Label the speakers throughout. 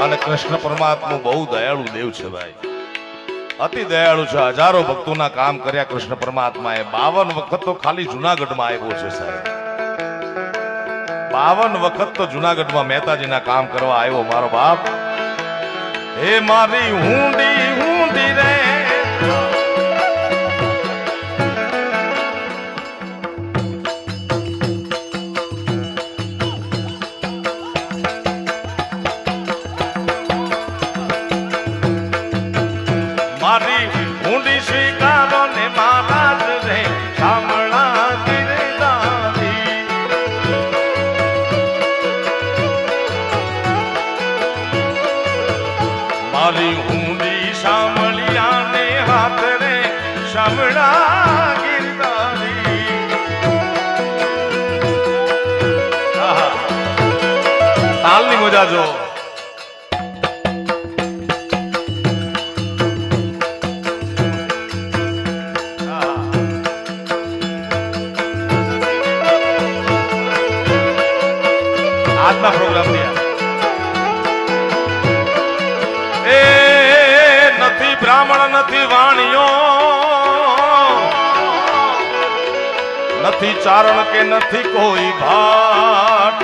Speaker 1: અને કૃષ્ણ પરમાત્મા બહુ દયાળુ દેવ છે ભાઈ, અતિ દયાળુ છે. હજારો ભક્તોના કામ કર્યા કૃષ્ણ પરમાત્માએ. 52 વખત તો ખાલી જુનાગઢમાં આવ્યો છે સાહેબ. 52 વખત તો જુનાગઢમાં મહેતાજીના કામ કરવા આવ્યો મારો બાપ. હે મારી હુંડી હુંડી રે મારી હુંડી સ્વીકારો ને મહારાજ રે શામળા ગિરધારી. મારી હુંડી શામળિયા ને હાથ રે શામળા ગિરધારી. તાલની મજા જો. આજના પ્રોગ્રામ એ નથી બ્રાહ્મણ નથી વાણિયો નથી ચારણ કે નથી કોઈ ભાટ.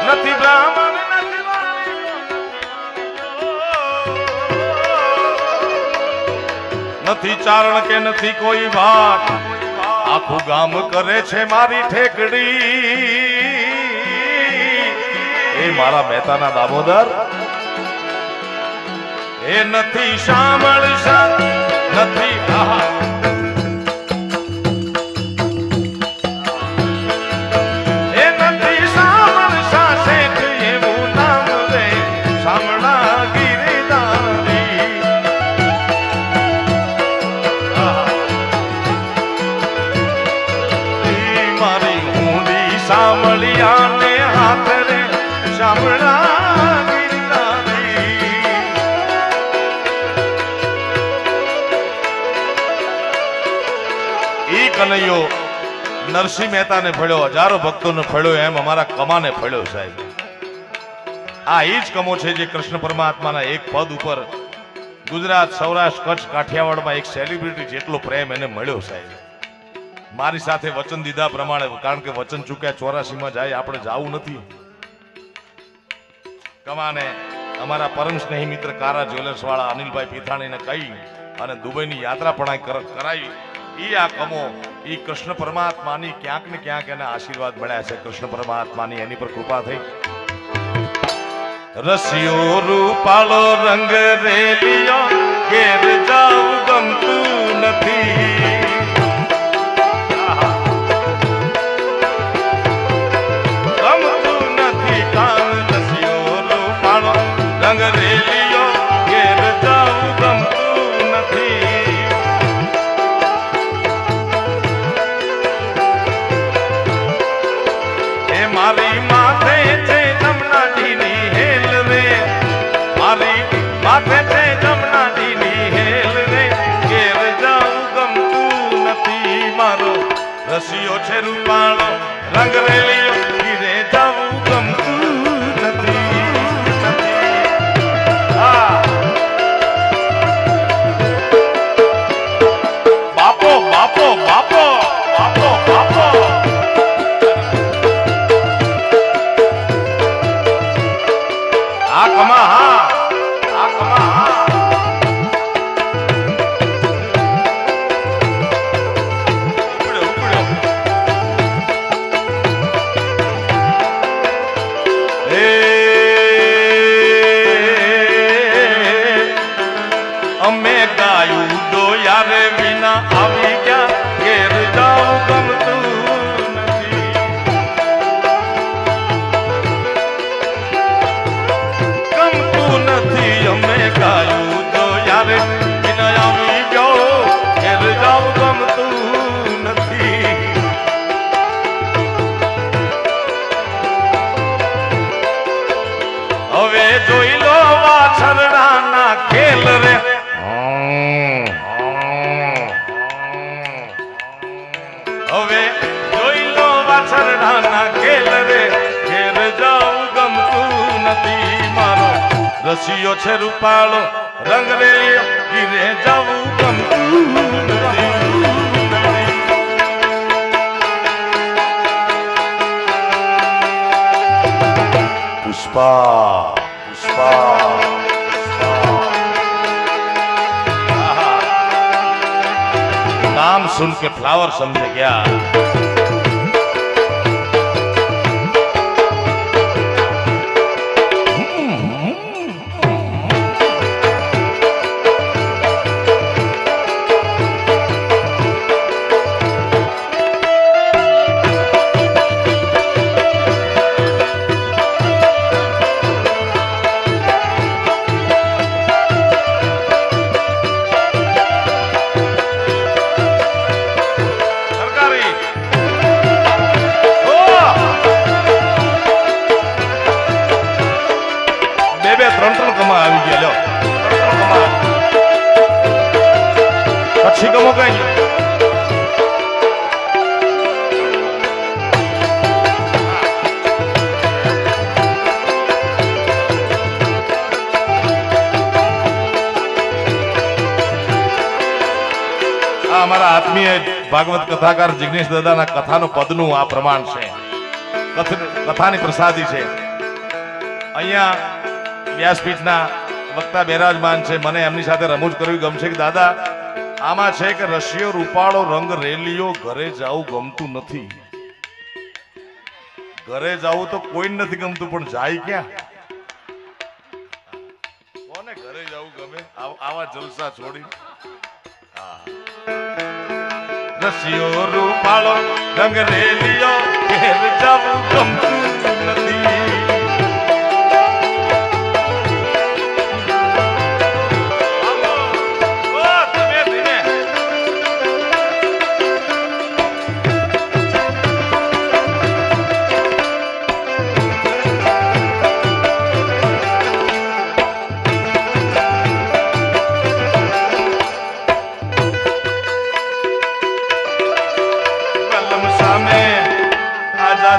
Speaker 1: નથી બ્રાહ્મણ નથી વાણિયો નથી ચારણ કે નથી કોઈ ભાટ. આખું ગામ કરે છે મારી ઠેકડી. એ મારા મહેતાના દામોદર એ નથી શામળ નથી એ નથી શામળ શેઠ એવું નામ રે શામળા ગિરધારી. મારી ઊંડી સાંભળિયા ને હાથ રે શામળા ગિરધારી. ઈ કનૈયો નરસિંહ મહેતાને ફળ્યો, હજારો ભક્તોને ફળ્યો, એમ અમારા કમાને ફળ્યો સાહેબ. આ ઈ જ કમો છે જે કૃષ્ણ પરમાત્માના એક પદ ઉપર ગુજરાત, સૌરાષ્ટ્ર, કચ્છ, કાઠિયાવાડમાં એક સેલિબ્રિટી જેટલો પ્રેમ એને મળ્યો સાહેબ. મારી સાથે વચન દીધા પ્રમાણે, કારણ કે વચન ચૂક્યા 84 માં જાય, આપણે જાવું નથી. કમાને અમારા પરમ સ્નેહી મિત્ર કારા જ્વેલર્સ વાળા અનિલભાઈ પીથાણીને કહી અને દુબઈની યાત્રા પણ કરાવી. ઈ આ કમો ઈ કૃષ્ણ પરમાત્માની ક્યાંક ને ક્યાંક એને આશીર્વાદ મળ્યા છે. કૃષ્ણ પરમાત્માની એની પર કૃપા થઈ. રસિયો રૂપાળો રંગ રેલિયો ઘેર જાવું ગમતું નથી. રંગ રેલિયો ઘેર જાવું ગમતું નથી. એ મારી માથે છે જમનાજીની હેલ રે. મારી માથે છે જમનાજીની હેલ રે. ઘેર જાવું ગમતું નથી. મારો રસિયો છે રૂપાળો રંગ રેલિયો ઘેરે જાવું ગમતું નથી. બાપો બાપો બાપો બાપો બાપો આ કમા હા આ કમા હા ઉપડ્યો ઉપડ્યો. એ અમે ગાયું દો યારે વિના આવી ગયા ઘેર જાવ ગમતું નથી. ગમતું નથી. અમે ગાયું દો યારે વિના આવી ગયો ઘેર જાવ ગમતું નથી. હવે જોઈ લો વાછરડાના ખેલ રે. હવે જોઈ લો વાછરડાના ખેલ રે. ઘેર જાવું ગમતું રસિયો છે રૂપાળો રંગ રેલિયો ગીરે જવું ગમતું નથી. પુષ્પા પુષ્પા नाम सुन के फ्लावर समझे क्या. ત્રણ કમા આવી ગયા. પછી કમો કઈ અમારા આત્મીય ભાગવત કથાકાર જિગ્નેશ દાદાના કથાનું પદનું આ પ્રમાણ છે. કથાની પ્રસાદી છે. અહીંયા વ્યાસપીઠના વક્તા બિરાજમાન છે. મને એમની સાથે રમૂજ કરવી ગમશે કે દાદા આમાં છે કે રશિયો રૂપાળો રંગ રેલિયો ઘરે જવું ગમતું નથી. ઘરે જવું તો કોઈ નથી ગમતું પણ જાય ક્યાં? કોને ઘરે જવું ગમે આવા જલસા છોડી? રશિયો રૂપાળો રંગ રેલિયો ઘેર જવું ગમતું નથી.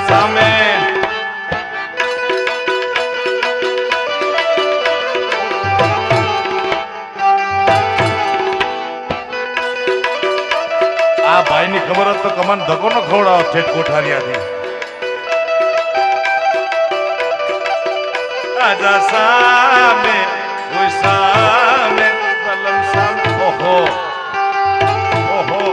Speaker 1: સામે આ ભાઈની ખબર હોત તો કમાન ધક્કો ન ખવડાવો ઠેઠ કોઠારિયાથી. આજા સામે કોઈ સામે કલમ સામે. ઓહો ઓહો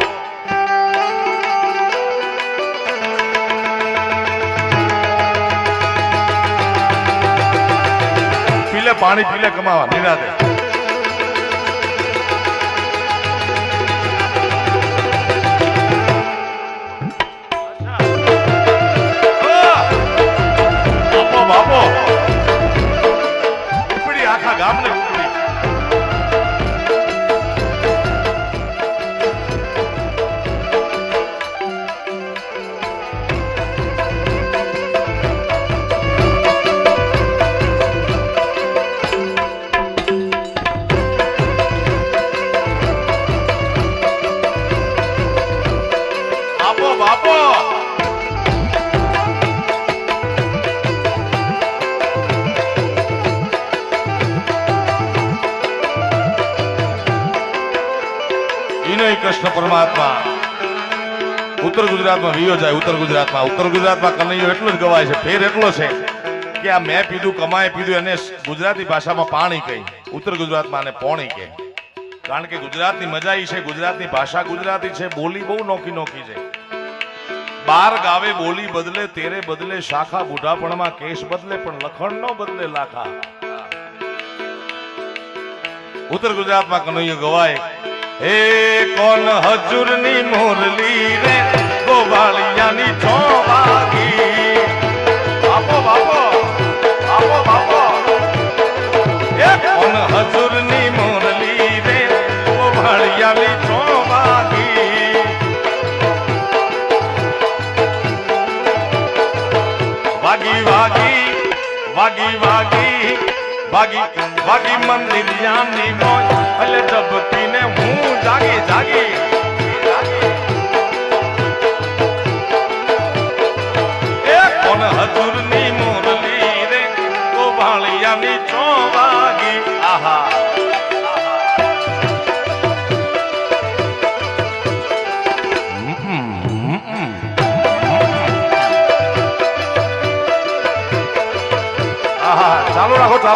Speaker 1: પાણી પીલે કમાવા નિરાતે. બાપો બાપો ઉપડી આખા ગામને ઉપડી. બાપો કૃષ્ણ પરમાત્મા ઉત્તર ગુજરાતમાં વિયો જાય. ઉત્તર ગુજરાતમાં કનૈયો એટલો જ ગવાય છે. ફેર એટલો છે કે આ મેં પીધું કમાએ પીધું એને ગુજરાતી ભાષામાં પાણી કહી, ઉત્તર ગુજરાતમાં આને પોણી કહે. કારણ કે ગુજરાતની મજા ઈ છે, ગુજરાતની ભાષા ગુજરાતી છે, બોલી બહુ નોખી નોખી છે. 12 ગાવે બોલી બદલે તેરે બદલે શાખા, બુઢાપણમાં કેશ બદલે પણ લખણ નો બદલે લાખા. ઉત્તર ગુજરાતમાં કનૈયો ગવાય. હે કોણ હજુરની મોરલી રે ગોવાળિયાની ચોવાગી. બાપો બાપો બાપો બાપો હે કોણ હજુરની મોરલી રે ગોવાળિયાની ચોવાગી. વાગી વાગી વાગી વાગી વાગી વાગી મંદિર યાની મોજ ભલે જબકીને હું જાગી જાગી. એ કોણ હજુરની મોરલી રે ગોવાળિયાની ચોવાગી.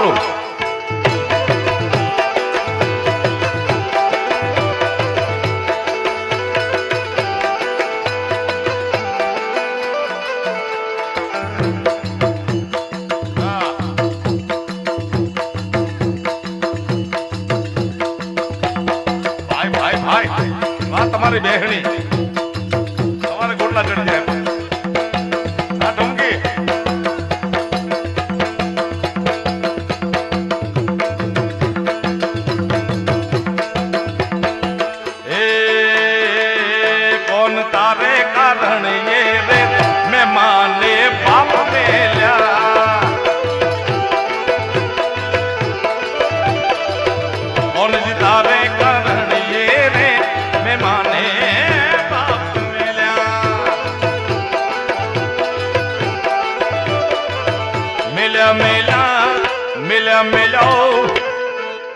Speaker 1: ચાલુ તમારી બેહણી તમારે ગોટલા ચડી જાય આ ટમકી એ કોણ તારે કારણ ये रे मैं माने बाप मेल्या कौन जी तारे कारण ये रे मैं माने बाप मेल्या मिला मिला मिला मिला